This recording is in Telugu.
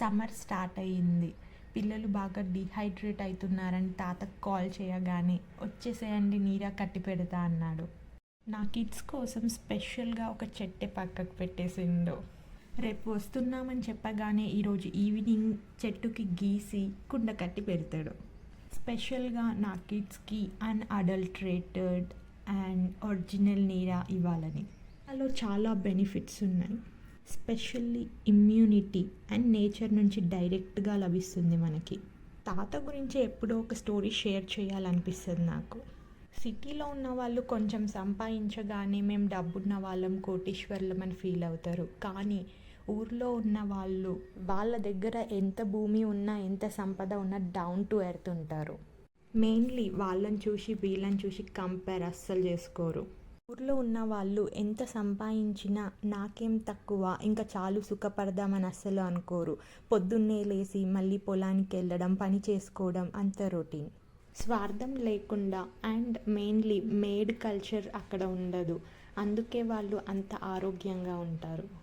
సమ్మర్ స్టార్ట్ అయ్యింది. పిల్లలు బాగా డీహైడ్రేట్ అవుతున్నారని తాతకు కాల్ చేయగానే వచ్చేసేయండి నీరా కట్టి పెడతా అన్నాడు. నా కిడ్స్ కోసం స్పెషల్గా ఒక చెట్టు పక్కకు పెట్టేసిండు. రేపు వస్తున్నామని చెప్పగానే ఈరోజు ఈవినింగ్ చెట్టుకి గీసి కుండ కట్టి పెడతాడు. స్పెషల్గా నా కిడ్స్కి అన్అడల్టరేటెడ్ అండ్ ఒరిజినల్ నీరా ఇవ్వాలని. అందులో చాలా బెనిఫిట్స్ ఉన్నాయి. స్పెషల్లీ ఇమ్యూనిటీ అండ్ నేచర్ నుంచి డైరెక్ట్గా లభిస్తుంది మనకి. తాత గురించి ఎప్పుడో ఒక స్టోరీ షేర్ చేయాలనిపిస్తుంది నాకు. సిటీలో ఉన్న వాళ్ళు కొంచెం సంపాదించగానే మేము డబ్బున్న వాళ్ళం, కోటీశ్వర్లం అని ఫీల్ అవుతారు. కానీ ఊర్లో ఉన్న వాళ్ళు వాళ్ళ దగ్గర ఎంత భూమి ఉన్నా ఎంత సంపద ఉన్నా డౌన్ టు ఎర్త్ ఉంటారు. మెయిన్లీ వాళ్ళని చూసి వీళ్ళని చూసి కంపేర్ అస్సలు చేసుకోరు. ఊర్లో ఉన్న వాళ్ళు ఎంత సంపాదించినా నాకేం తక్కువ, ఇంకా చాలు సుఖపడదామని అస్సలు అనుకోరు. పొద్దున్నే లేచి మళ్ళీ పొలానికి వెళ్ళడం, పని చేసుకోవడం, అంత రొటీన్. స్వార్థం లేకుండా అండ్ మెయిన్లీ మేడ్ కల్చర్ అక్కడ ఉండదు. అందుకే వాళ్ళు అంత ఆరోగ్యంగా ఉంటారు.